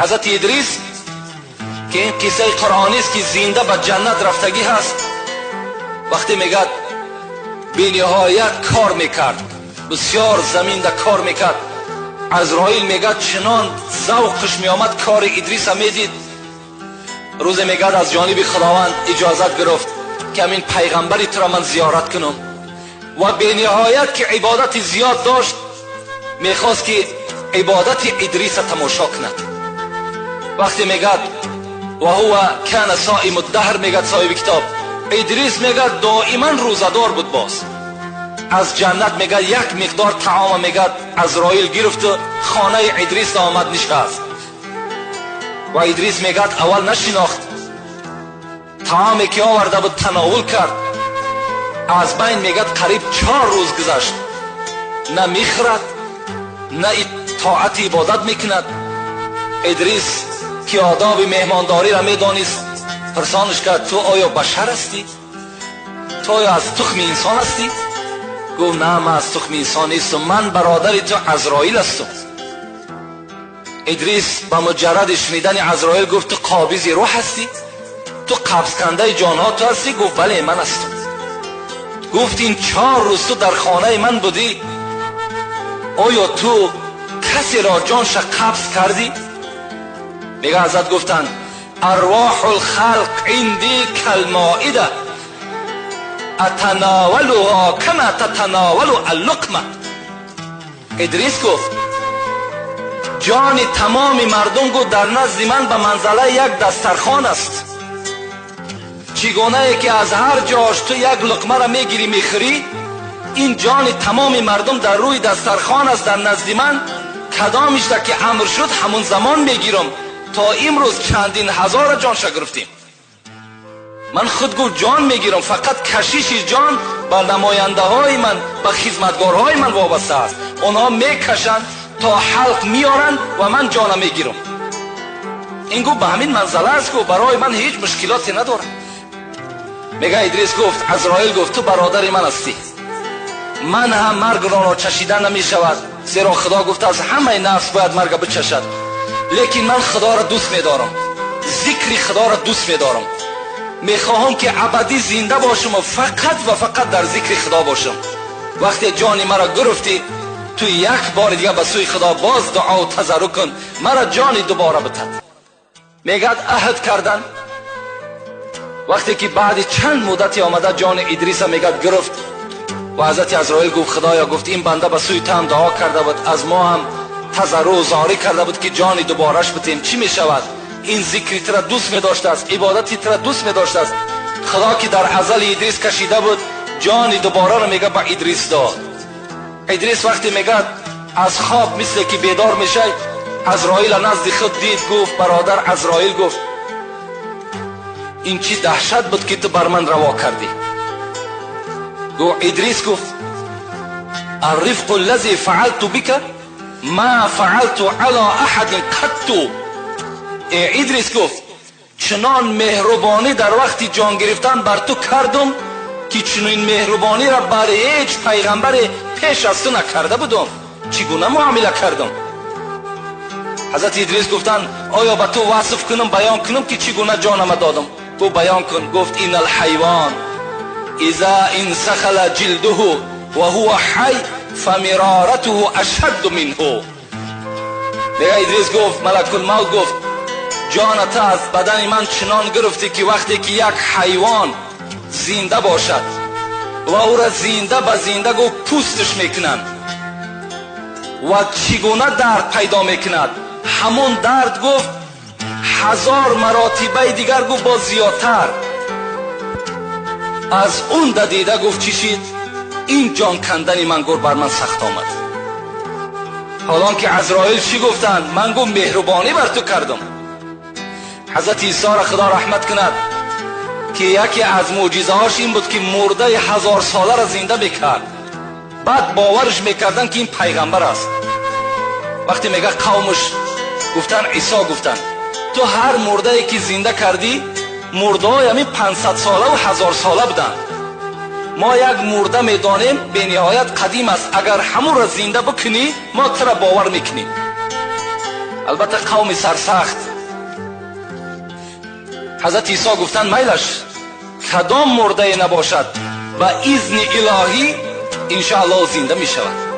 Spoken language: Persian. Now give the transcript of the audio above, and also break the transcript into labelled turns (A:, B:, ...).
A: حضرت ادریس که این قصه قرآنی است که زنده به جنت رفتگی هست، وقتی میگه بی نهایت کار میکرد، بسیار زمین در کار میکرد، عزرائیل میگه چنان ذوقش میآمد کار ادریس هم میدید. روز میگه از جانب خداوند اجازت گرفت که همین پیغمبری تو را من زیارت کنم و بی نهایت که عبادت زیاد داشت، میخواست که عبادت ادریس تماشا کند. وقتی میگه و هو کان صائم الدهر، میگه صاحب کتاب ادریس میگه دائما روزدار بود. باز از جنت میگه یک مقدار طعام میگه عزرائیل گرفت و خانه ادریس آمد نشست و ادریس میگه اول نشناخت، طعامی که آورده بود تناول کرد. از بین میگه قریب 4 روز گذشت، نه میخورد نه طاعت عبادت میکند. ادریس که آداب مهمانداری را میدانست پرسانش کرد تو آیا بشر هستی؟ تو آیا از تخم انسان هستی؟ گفت نه من از تخم انسان نیستم، من برادر تو عزرائیل هستم. ادریس با مجرد شنیدن عزرائیل گفت تو قابض روح هستی؟ تو قبض کننده جانها تو هستی؟ گفت بله من هستم. گفت این 4 روز تو در خانه من بودی، آیا تو کسی را جانش قبض کردی؟ میگه حضرت گفتن ارواح الخلق عندی کالمائده اتناولها کما تتناول اللقمه. ادریس گفت جان تمام مردم گفت در نزد من به منزله یک دسترخوان است. چگونه ای که از هر جاش تو یک لقمه را میگیری میخوری، این جان تمام مردم در روی دسترخوان است در نزد من. کدامش را که امر شد همون زمان میگیرم. تا امروز چندین هزار جانش گرفتیم. من خود گفت جان میگیرم، فقط کشیش جان با نماینده های من، با خدمتگارهای من وابسته است. آنها میکشند تا حلق میارند و من جانم میگیرم. این گفت به همین منزله است، گفت برای من هیچ مشکلاتی نداره. میگه ادریس گفت عزرائیل گفت تو برادر من هستی، من هم مرگ را چشیدن نمی شود، زیرا خدا گفت از همه نفس باید مرگ بچشد. لیکن من خدا را دوست می‌دارم، ذکر خدا را دوست می‌دارم. می‌خواهم که ابدی زنده باشم و فقط در ذکر خدا باشم. وقتی جان مرا گرفتی تو یک بار دیگه به سوی خدا باز دعا و تضرع کن، مرا جان دوباره بتد. میگه عهد کردن. وقتی که بعد چند مدتی آمده جان ادریس میگه گرفت و حضرت عزرائیل گفت خدایا گفت این بنده به سوی تو هم دعا کرده بود، از ما هم تضرع و زاری کرده بود که جان دوبارهش بتیم. چی می شود؟ این ذکری ترا دوست می داشته است، عبادتی ترا دوست می داشته است. خدا که در ازل ادریس کشیده بود جان دوباره رو میگه با ادریس داد. ادریس وقتی میگه از خواب مثل که بیدار میشه، عزرائیل نزد خود دید، گفت برادر عزرائیل گفت این چی دهشت بود که تو بر من روا کردی. گفت ادریس گفت الرفق الذي فعلت بك ما فعلت على احد قط. ادریس گفت چنان مهربانی در وقت جان گرفتن بر تو کردم که چنین مهربانی را برای هیچ پیغمبر پیش از تو نکرده بودم. چگونه معامله کردم؟ حضرت ادریس گفتن آیا به تو وصف کنم، بیان کنم که چگونه جانم دادم؟ گفت بیان کن. گفت این الحیوان اذا انسخل جلده وهو حی فمرارته اشد منه. دیگه ادریس گفت ملک الموت گفت جانت از بدن من چنان گرفتی که وقتی که یک حیوان زنده باشد و او را زنده به زنده گفت پوستش میکنند و چگونه درد پیدا میکند، همون درد گفت 1000 مراتبه دیگر گفت با زیادتر. از اون دیده گفت چی این جان کندنی من گفت بر من سخت آمد. حالا که عزرائیل چی گفتن؟ من گفت مهربانی بر تو کردم. حضرت عیسی را خدا رحمت کند که یکی از معجزه هاش این بود که مرده 1000 ساله را زنده میکرد. بعد باورش میکردن که این پیغمبر است. وقتی میگه قومش گفتن عیسی گفتن تو هر مرده ای که زنده کردی مرده های همین 500 ساله و 1000 ساله بودن. ما یک مرده میدانیم به نهایت قدیم است، اگر همون را زنده بکنی ما ترا باور میکنیم. البته قوم سرسخت. حضرت عیسی گفتند میلش کدام مرده نباشد و اذن الهی انشاءالله زنده می شود.